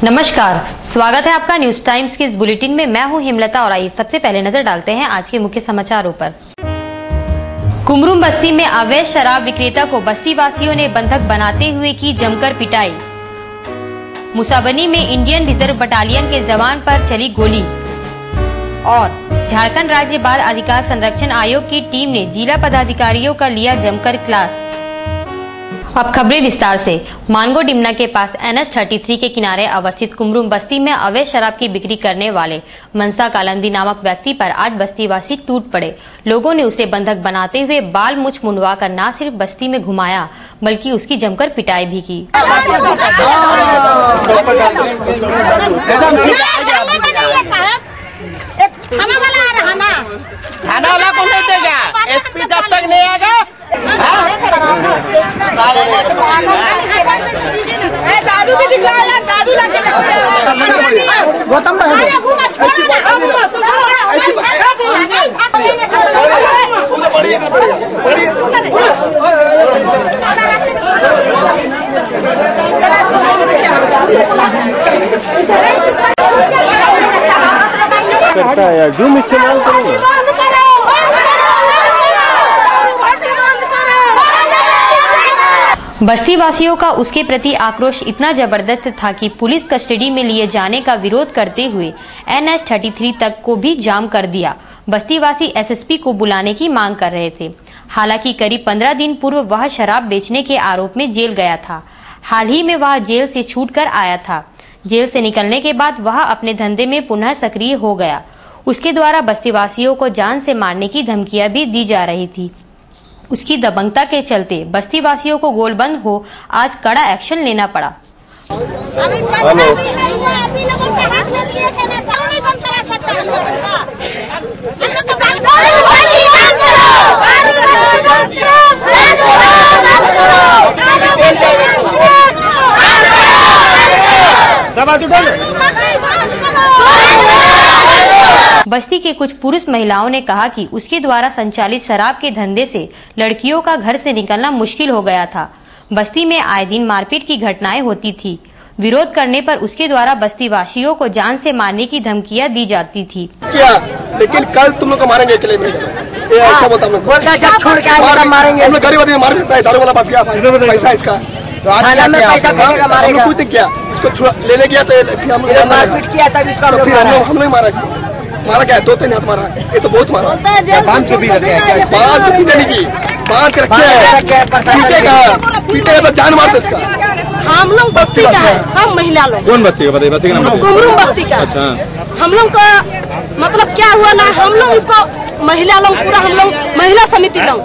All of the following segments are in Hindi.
नमस्कार, स्वागत है आपका न्यूज टाइम्स के इस बुलेटिन में। मैं हूं हेमलता और आइए सबसे पहले नजर डालते हैं आज के मुख्य समाचारों पर। कुमरुम बस्ती में अवैध शराब विक्रेता को बस्ती वासियों ने बंधक बनाते हुए की जमकर पिटाई। मुसाबनी में इंडियन रिजर्व बटालियन के जवान पर चली गोली। और झारखंड राज्य बाल अधिकार संरक्षण आयोग की टीम ने जिला पदाधिकारियों का लिया जमकर क्लास। अब खबरें विस्तार से। मानगो डिमना के पास NH-33 के किनारे अवस्थित कुमरुम बस्ती में अवैध शराब की बिक्री करने वाले मनसा कालंदी नामक व्यक्ति पर आज बस्तीवासी टूट पड़े। लोगों ने उसे बंधक बनाते हुए बाल मुछ मुंडवा कर न सिर्फ बस्ती में घुमाया बल्कि उसकी जमकर पिटाई भी की। थाना वाला कौन देगा? SP जब तक नहीं आएगा दारू भी दिखाया, दारू लाके करता है यार, जूम इस्तेमाल करो। बस्ती वासियों का उसके प्रति आक्रोश इतना जबरदस्त था कि पुलिस कस्टडी में लिए जाने का विरोध करते हुए NH-33 तक को भी जाम कर दिया। बस्तीवासी SSP को बुलाने की मांग कर रहे थे। हालांकि करीब 15 दिन पूर्व वह शराब बेचने के आरोप में जेल गया था। हाल ही में वह जेल से छूटकर आया था। जेल से निकलने के बाद वह अपने धंधे में पुनः सक्रिय हो गया। उसके द्वारा बस्तीवासियों को जान से मारने की धमकियां भी दी जा रही थी। उसकी दबंगता के चलते बस्तीवासियों को गोलबंद हो आज कड़ा एक्शन लेना पड़ा। अभी 15 दिन नहीं हुआ, अभी लोगों के हाथ में दिए थे ना, कानूनी बंद करा सकता हम लोग का। हम लोग को बस्ती के कुछ पुरुष महिलाओं ने कहा कि उसके द्वारा संचालित शराब के धंधे से लड़कियों का घर से निकलना मुश्किल हो गया था। बस्ती में आए दिन मारपीट की घटनाएं होती थी। विरोध करने पर उसके द्वारा बस्ती वासियों को जान से मारने की धमकियां दी जाती थी। क्या लेकिन कल तुम लोग को मारेंगे अकेले में, ये ऐसा बोलता है। जब छोड़ के आएगा मारेंगे। हम लोग गरीब आदमी मार देता है, दारू वाला माफिया पैसा इसका। तो आज हम लोग कुछ किया, इसको लेने गया तो फिर हम मारपीट किया तब इसका हम लोग मारा इसको। मारा क्या है? 2-3 हाथ मारा, ये तो बहुत मारा। 5 छुपी नहीं की, बांध के रखे है, पीटेगा तो जान मारते इसका। हम लोग बस्ती का है, सब महिला लोग। कौन बस्ती का बताइए? बस्ती का नाम कुमरुम बस्ती का। अच्छा, हम लोग का मतलब क्या हुआ ना, हम लोग इसको महिला लोग पूरा, हम लोग महिला समिति लोग,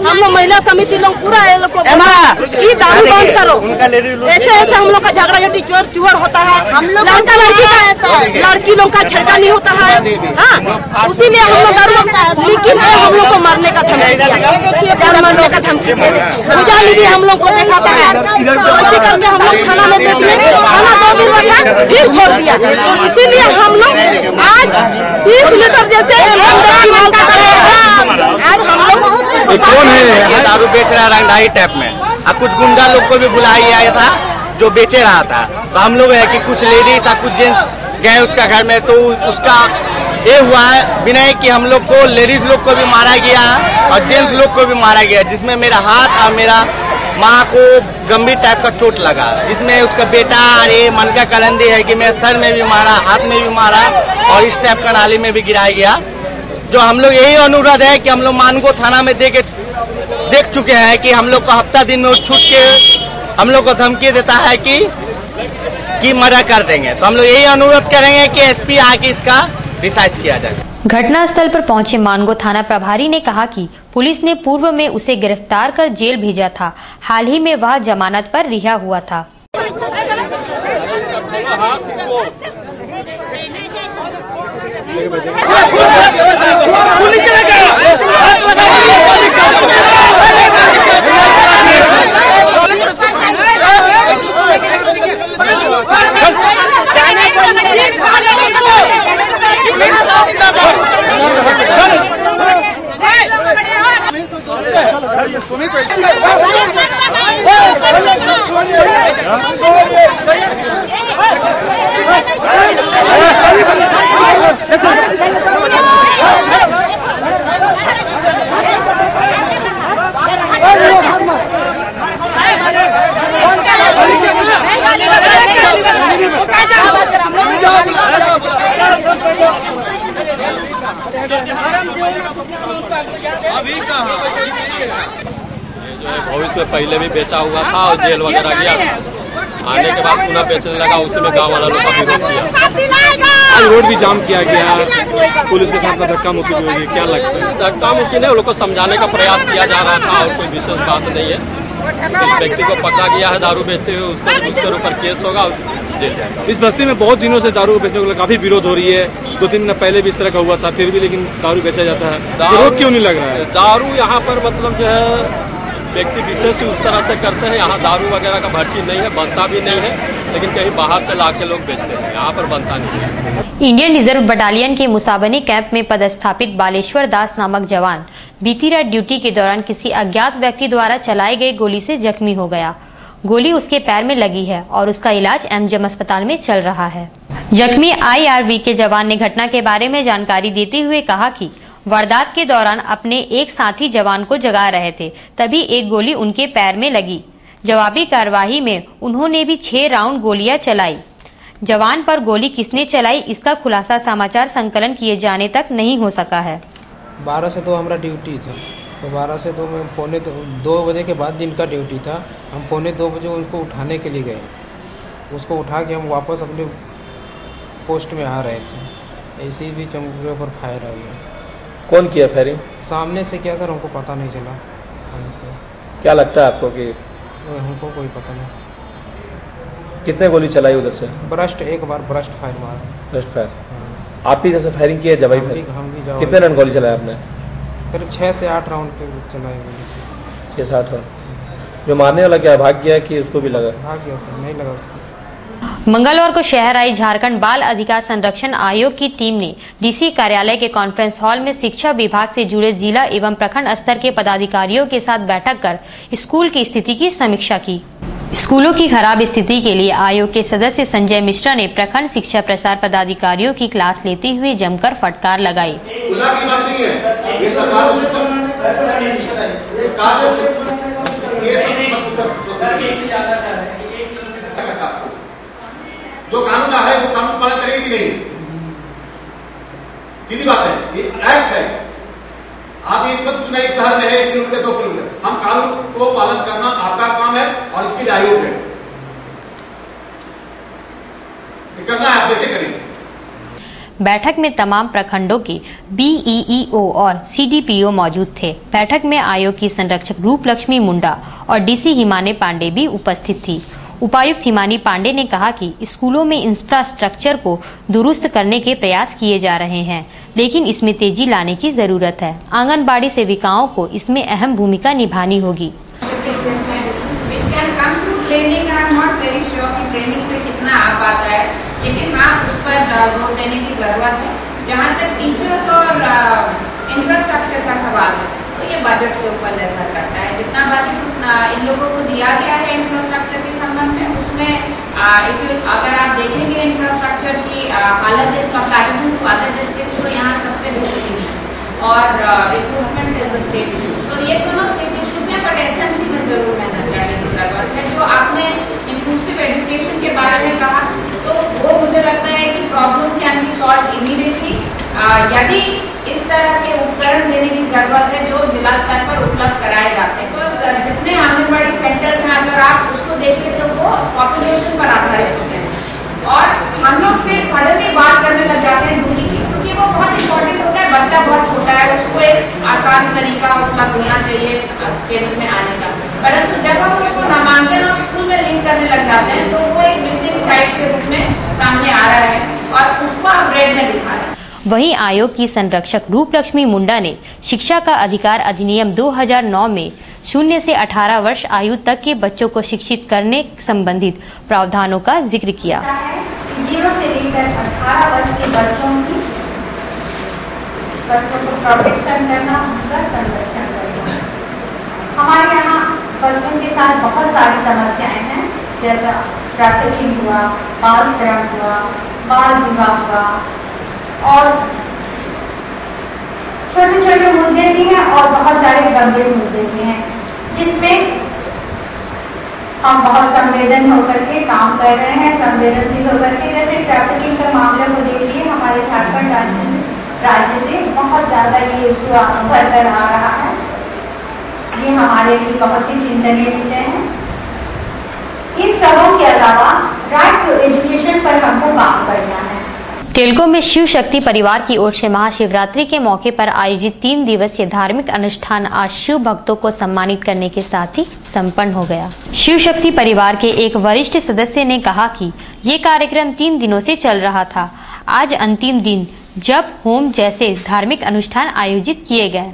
हम लोग महिला समिति लोग पूरा ये लोग को कि दारू बंद करो। ऐसे ऐसे हम लोग का झगड़ा झटी चोर चुहड़ होता है। हम लोग लड़का लड़की का, लड़की लोग का छड़का नहीं होता है। हाँ, उसीलिए हम लोग दारू, लेकिन हम लोग को मारने का धमकी दिया, जान मारने का धमकी दिया। पुजारी भी हम लोग को दिखाता है, तो ऐसे करके हम लोग थाना में दे दिए। थाना 2 दिन रखा फिर छोड़ दिया। तो इसीलिए हम लोग आज 20 लीटर जैसे और हम लोग कौन है दारू बेच रहा है रंगदारी टाइप में, और कुछ गुंडा लोग को भी बुलाया गया था जो बेचे रहा था। तो हम लोग है कि कुछ लेडीज और कुछ जेंट्स गए उसका घर में, तो उसका ये हुआ है विनय कि हम लोग को लेडीज लोग को भी मारा गया और जेंट्स लोग को भी मारा गया, जिसमें मेरा हाथ और मेरा माँ को गंभीर टाइप का चोट लगा, जिसमें उसका बेटा अरे मनका कालंदी है कि मेरे सर में भी मारा, हाथ में भी मारा और इस टाइप का नाली में भी गिराया गया। जो हम लोग यही अनुरोध है कि हम लोग मानगो थाना में देख चुके हैं कि हम लोग को हफ्ता दिन में छूट के हम लोग को धमकी देता है कि मर्डर कर देंगे। तो हम लोग यही अनुरोध करेंगे कि SP आके इसका रिसाइज किया जाए। घटनास्थल पर पहुंचे मानगो थाना प्रभारी ने कहा कि पुलिस ने पूर्व में उसे गिरफ्तार कर जेल भेजा था। हाल ही में वह जमानत पर रिहा हुआ था। पहले भी बेचा हुआ था और जेल वगैरह गया था। आने के बाद पुनः बेचने लगा, उसी में गांव वाला लोग का विरोध किया। आज रोड भी जाम किया गया, पुलिस के साथ धक्का मुक्की भी हुई, क्या लगता है? धक्का मुक्की नहीं, लोग को समझाने का प्रयास किया जा रहा था और कोई विशेष बात नहीं है। इस व्यक्ति को पकड़ा गया है दारू बेचते हुए, उसके ऊपर केस होगा और जेल जाएगा। इस बस्ती में बहुत दिनों से दारू बेचने को काफी विरोध हो रही है। 2-3 दिन पहले भी इस तरह का हुआ था, फिर भी लेकिन दारू बेचा जाता है। विरोध क्यों नहीं लग रहा है? दारू यहाँ पर मतलब जो है व्यक्ति विशेष उस तरह से करते हैं। यहाँ दारू वगैरह का भट्टी नहीं है, बनता भी नहीं है, लेकिन कहीं बाहर से लाके लोग बेचते हैं, यहाँ पर बनता नहीं है। इंडियन रिजर्व बटालियन के मुसाबनी कैंप में पदस्थापित बालेश्वर दास नामक जवान बीती रात ड्यूटी के दौरान किसी अज्ञात व्यक्ति द्वारा चलाई गई गोली से जख्मी हो गया। गोली उसके पैर में लगी है और उसका इलाज एमजीएम अस्पताल में चल रहा है। जख्मी आईआरवी के जवान ने घटना के बारे में जानकारी देते हुए कहा कि वारदात के दौरान अपने एक साथी जवान को जगा रहे थे, तभी एक गोली उनके पैर में लगी। जवाबी कार्यवाही में उन्होंने भी 6 राउंड गोलियां चलाई। जवान पर गोली किसने चलाई, इसका खुलासा समाचार संकलन किए जाने तक नहीं हो सका है। 12 से 2 हमारा ड्यूटी था, तो 12 से 2 में 2 बजे के बाद दिन का ड्यूटी था। हम 2:45 बजे उसको उठाने के लिए गए। उसको उठा के हम वापस अपने पोस्ट में आ रहे थे, ऐसे ही बीच हम पर फायर आ गया। कौन किया फायरिंग? सामने से किया सर, हमको पता नहीं चला। हमको क्या लगता है आपको कि? हमको कोई पता नहीं। कितने गोली चलाई उधर से? ब्रस्ट, एक बार ब्रस्ट फायर मारा। Burst fire? आप भी जैसे फायरिंग किया जवाई फायर? हम भी। कितने राउंड गोली चलाया आपने? करीब 6 से 8 राउंड के चलाए गोली। 6 से 8 राउंड। जो मारने वाला क्या भाग गया कि उसको भी लगा? भाग गया सर, नहीं लगा उसको। मंगलवार को शहर आई झारखंड बाल अधिकार संरक्षण आयोग की टीम ने डीसी कार्यालय के कॉन्फ्रेंस हॉल में शिक्षा विभाग से जुड़े जिला एवं प्रखंड स्तर के पदाधिकारियों के साथ बैठक कर स्कूल की स्थिति की समीक्षा की। स्कूलों की खराब स्थिति के लिए आयोग के सदस्य संजय मिश्रा ने प्रखंड शिक्षा प्रसार पदाधिकारियों की क्लास लेते हुए जमकर फटकार लगाई। जो कानून है वो कानून पालन करेगी नहीं, सीधी बात है, ये एक्ट है। आप ये मत सुना एक शहर में है 1 किलोमीटर 2 किलोमीटर, हम कानून को पालन करना आपका काम है और इसके लिए आयोग है, ये करना है, आप कैसे करेंगे। बैठक में तमाम प्रखंडों के बीईईओ और सीडीपीओ मौजूद थे। बैठक में आयोग की संरक्षक रूपलक्ष्मी मुंडा और डीसी हिमानी पांडे भी उपस्थित थी। उपायुक्त हिमानी पांडे ने कहा कि स्कूलों में इंफ्रास्ट्रक्चर को दुरुस्त करने के प्रयास किए जा रहे हैं, लेकिन इसमें तेजी लाने की जरूरत है। आंगनबाड़ी सेविकाओं को इसमें अहम भूमिका निभानी होगी। लेकिन हाँ, उस पर जोर देने की जरूरत है। जहाँ तक टीचर्स और इंफ्रास्ट्रक्चर का सवाल है, तो ये बजट के ऊपर निर्भर करता है। जितना बजट इन लोगों को दिया गया है इंफ्रास्ट्रक्चर के संबंध में, उसमें अगर आप देखेंगे इंफ्रास्ट्रक्चर की हालत in comparison to other districts, तो यहाँ सबसे बेहतरीन है और recruitment is a state issue. तो ये दोनों स्टेट इशूज हैं, बट एसएमसी में जरूर मेहनत करने की जरूरत है। जो आपने इंक्लूसिव एजुकेशन के बारे में कहा, तो वो मुझे लगता है कि problem can be solve immediately यदि इस तरह के उपकरण देने की जरूरत है जो जिला स्तर पर उपलब्ध कराए जाते हैं। तो जितने आंगनबाड़ी सेंटर्स हैं, अगर आप उसको देखें तो वो पॉपुलेशन पर आधारित होते हैं और हम लोग से सडनली बात करने लग जाते हैं दूरी की, क्योंकि वो बहुत इंपॉर्टेंट होता है। बच्चा बहुत छोटा है, उसको एक आसान तरीका उपलब्ध होना चाहिए केंद्र में आने का, परंतु जब हम उसको नामांकन और स्कूल में लिंक करने लग जाते हैं, तो वो एक मिसिंग चाइल्ड के रूप में सामने आ रहा है और उसको आप रेड में दिखा रहे हैं। वहीं आयोग की संरक्षक रूपलक्ष्मी मुंडा ने शिक्षा का अधिकार अधिनियम 2009 में 0 से 18 वर्ष आयु तक के बच्चों को शिक्षित करने संबंधित प्रावधानों का जिक्र किया। 0 से लेकर 18 वर्ष के बच्चों को प्रोटेक्शन करना, उनका संरक्षण करना। हमारे यहाँ बच्चों के साथ बहुत सारी समस्याएं हैं, जैसा ट्रैफिकिंग हुआ, बाल श्रम हुआ, बाल विवाह हुआ और छोटे छोटे मुद्दे भी हैं और बहुत सारे गंभीर मुद्दे भी हैं, जिसमें हम बहुत संवेदन होकर के काम कर रहे हैं, संवेदनशील होकर के। जैसे ट्रैफिकिंग के मामले को देखिए, हमारे झारखंड राज्य से बहुत ज़्यादा ये इशू उभर कर आ रहा है। ये हमारे लिए बहुत ही चिंतनीय विषय है। इन सबों के अलावा राइट टू एजुकेशन पर हमको काम करना है। टेलको में शिव शक्ति परिवार की ओर से महाशिवरात्रि के मौके पर आयोजित 3 दिवसीय धार्मिक अनुष्ठान आज शिव भक्तों को सम्मानित करने के साथ ही संपन्न हो गया। शिव शक्ति परिवार के एक वरिष्ठ सदस्य ने कहा कि ये कार्यक्रम 3 दिनों से चल रहा था। आज अंतिम दिन जप होम जैसे धार्मिक अनुष्ठान आयोजित किए गए।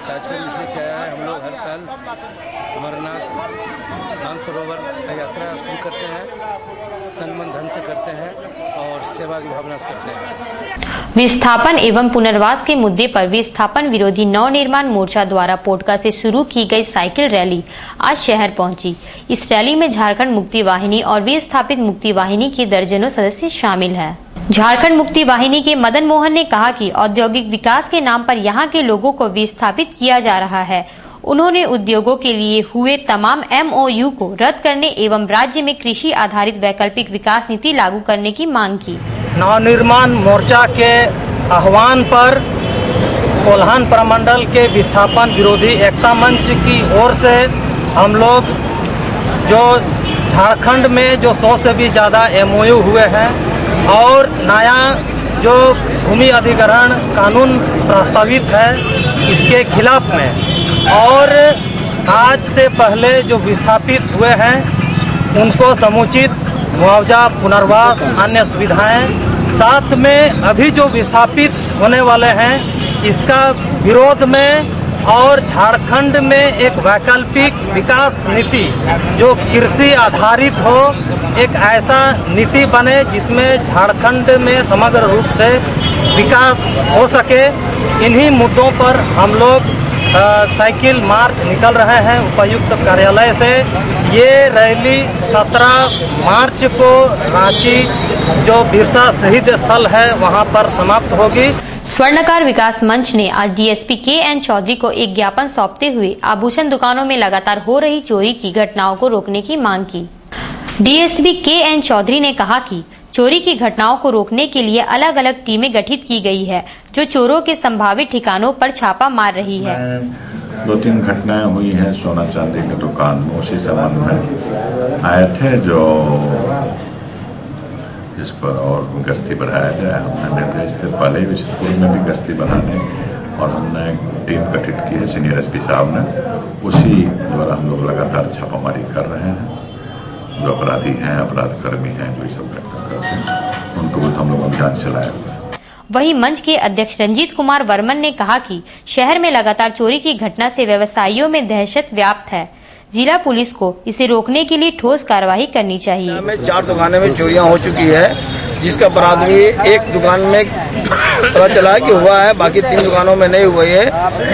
कार्यक्रम इसलिए किया है, हम लोग हर साल अमरनाथ मानसरोवर का यात्रा शुरू करते हैं, तन मन धन से करते हैं और सेवा की भावना से करते हैं। विस्थापन एवं पुनर्वास के मुद्दे पर विस्थापन विरोधी नवनिर्माण मोर्चा द्वारा पोटका से शुरू की गई साइकिल रैली आज शहर पहुंची। इस रैली में झारखंड मुक्ति वाहिनी और विस्थापित मुक्ति वाहिनी के दर्जनों सदस्य शामिल हैं। झारखंड मुक्ति वाहिनी के मदन मोहन ने कहा कि औद्योगिक विकास के नाम पर यहां के लोगों को विस्थापित किया जा रहा है। उन्होंने उद्योगों के लिए हुए तमाम MOU को रद्द करने एवं राज्य में कृषि आधारित वैकल्पिक विकास नीति लागू करने की मांग की। नवनिर्माण मोर्चा के आह्वान पर कोल्हान प्रमंडल के विस्थापन विरोधी एकता मंच की ओर से हम लोग जो झारखंड में जो 100 से भी ज़्यादा MOU हुए हैं और नया जो भूमि अधिग्रहण कानून प्रस्तावित है इसके खिलाफ में, और आज से पहले जो विस्थापित हुए हैं उनको समुचित मुआवजा, पुनर्वास, अन्य सुविधाएं, साथ में अभी जो विस्थापित होने वाले हैं इसका विरोध में और झारखंड में एक वैकल्पिक विकास नीति जो कृषि आधारित हो, एक ऐसा नीति बने जिसमें झारखंड में समग्र रूप से विकास हो सके। इन्हीं मुद्दों पर हम लोग साइकिल मार्च निकल रहे हैं उपायुक्त कार्यालय से। ये रैली 17 मार्च को रांची जो बिरसा शहीद स्थल है वहां पर समाप्त होगी। स्वर्णकार विकास मंच ने आज DSP KN चौधरी को एक ज्ञापन सौंपते हुए आभूषण दुकानों में लगातार हो रही चोरी की घटनाओं को रोकने की मांग की। DSP KN चौधरी ने कहा कि चोरी की घटनाओं को रोकने के लिए अलग अलग टीमें गठित की गई है जो चोरों के संभावित ठिकानों पर छापा मार रही है। 2-3 घटनाएं हुई हैं सोना चांदी की दुकान में, उसी संबंध में आए थे जो जिस पर और गश्ती बढ़ाया जाए। हमने निर्देश थे पहले ही विशेषपुर में भी गश्ती बढ़ाने, और हमने टीम गठित की है सीनियर SP साहब ने, उसी द्वारा हम लोग लगातार छापामारी कर रहे हैं। जो अपराधी हैं, अपराध कर्मी हैं, जो सब घटना करते हैं उनको भी हम लोग अभियान चलाए हुए हैं। वहीं मंच के अध्यक्ष रंजीत कुमार वर्मन ने कहा कि शहर में लगातार चोरी की घटना से व्यवसायियों में दहशत व्याप्त है। जिला पुलिस को इसे रोकने के लिए ठोस कार्रवाई करनी चाहिए। 4 दुकानें में चोरियां हो चुकी है, जिसका अपराध भी एक दुकान में पता चला है कि हुआ है, बाकी 3 दुकानों में नहीं हुई है।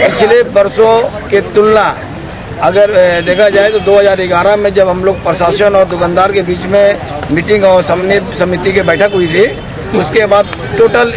पिछले वर्षों के तुलना अगर देखा जाए तो 2011 में जब हम लोग प्रशासन और दुकानदार के बीच में मीटिंग और समिति की बैठक हुई थी, उसके बाद टोटल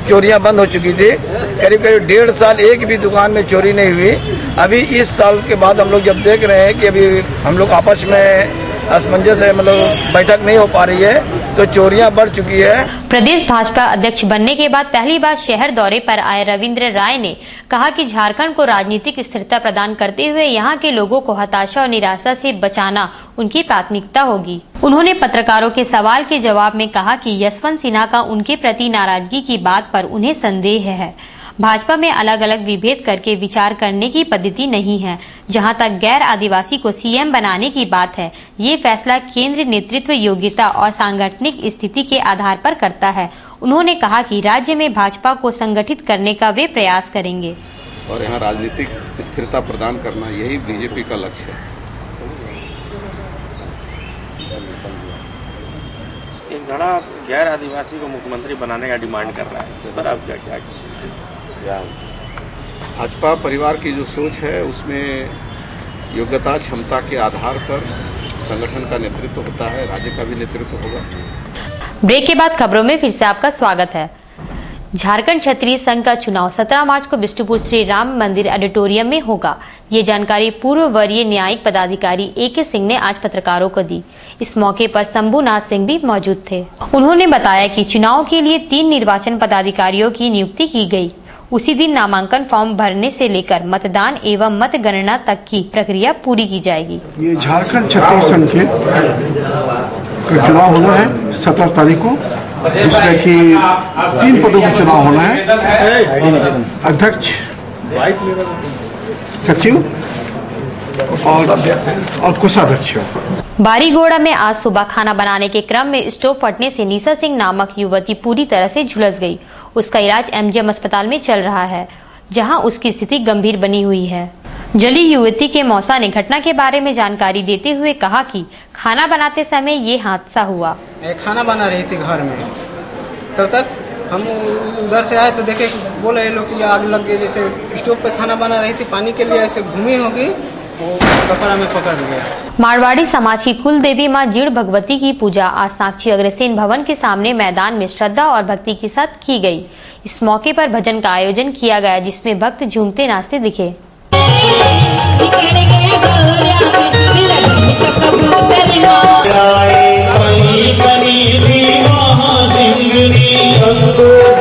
चोरियां बंद हो चुकी थी। करीब 1.5 साल एक भी दुकान में चोरी नहीं हुई। अभी इस साल के बाद हम लोग जब देख रहे हैं कि अभी हम लोग आपस में असमंजस है, मतलब बैठक नहीं हो पा रही है, तो चोरियां बढ़ चुकी है। प्रदेश भाजपा अध्यक्ष बनने के बाद पहली बार शहर दौरे पर आए रविंद्र राय ने कहा कि झारखंड को राजनीतिक स्थिरता प्रदान करते हुए यहाँ के लोगों को हताशा और निराशा से बचाना उनकी प्राथमिकता होगी। उन्होंने पत्रकारों के सवाल के जवाब में कहा कि यशवंत सिन्हा का उनके प्रति नाराजगी की बात पर उन्हें संदेह है। भाजपा में अलग अलग विभेद करके विचार करने की पद्धति नहीं है। जहां तक गैर आदिवासी को CM बनाने की बात है, ये फैसला केंद्र नेतृत्व योग्यता और सांगठनिक स्थिति के आधार पर करता है। उन्होंने कहा कि राज्य में भाजपा को संगठित करने का वे प्रयास करेंगे और यहाँ राजनीतिक स्थिरता प्रदान करना यही BJP का लक्ष्य है। एक धड़ा गैर आदिवासी को मुख्यमंत्री बनाने का डिमांड कर रहा है, इस पर आप क्या भाजपा परिवार की जो सोच है उसमें योग्यता क्षमता के आधार पर संगठन का नेतृत्व होता है, राज्य का भी नेतृत्व होगा। ब्रेक के बाद खबरों में फिर से आपका स्वागत है। झारखंड क्षत्रिय संघ का चुनाव 17 मार्च को बिष्टुपुर श्री राम मंदिर ऑडिटोरियम में होगा। ये जानकारी पूर्व वरीय न्यायिक पदाधिकारी AK सिंह ने आज पत्रकारों को दी। इस मौके पर शंभुनाथ सिंह भी मौजूद थे। उन्होंने बताया कि चुनाव के लिए 3 निर्वाचन पदाधिकारियों की नियुक्ति की गई। उसी दिन नामांकन फॉर्म भरने से लेकर मतदान एवं मतगणना तक की प्रक्रिया पूरी की जाएगी। ये झारखंड क्षत्रिय संघ का चुनाव होना है 17 तारीख को, जिसमें कि 3 पदों का चुनाव होना है, अध्यक्ष, सचिव और कोषाध्यक्ष। बारीगोड़ा में आज सुबह खाना बनाने के क्रम में स्टोव फटने से निशा सिंह नामक युवती पूरी तरह से झुलस गई। उसका इलाज MGM अस्पताल में चल रहा है, जहां उसकी स्थिति गंभीर बनी हुई है। जली युवती के मौसा ने घटना के बारे में जानकारी देते हुए कहा कि खाना बनाते समय ये हादसा हुआ। खाना बना रही थी घर में, तब तक हम उधर से आए तो देखे, बोले ये लोग कि आग लग गई। जैसे स्टोव पे खाना बना रही थी, पानी के लिए ऐसे घूमी होगी, वो कपड़ा में पकड़ गया। मारवाड़ी समाज की कुल देवी मां जीण भगवती की पूजा आज साक्षी अग्रसेन भवन के सामने मैदान में श्रद्धा और भक्ति के साथ की गई। इस मौके पर भजन का आयोजन किया गया, जिसमें भक्त झूमते नाचते दिखे। संतोष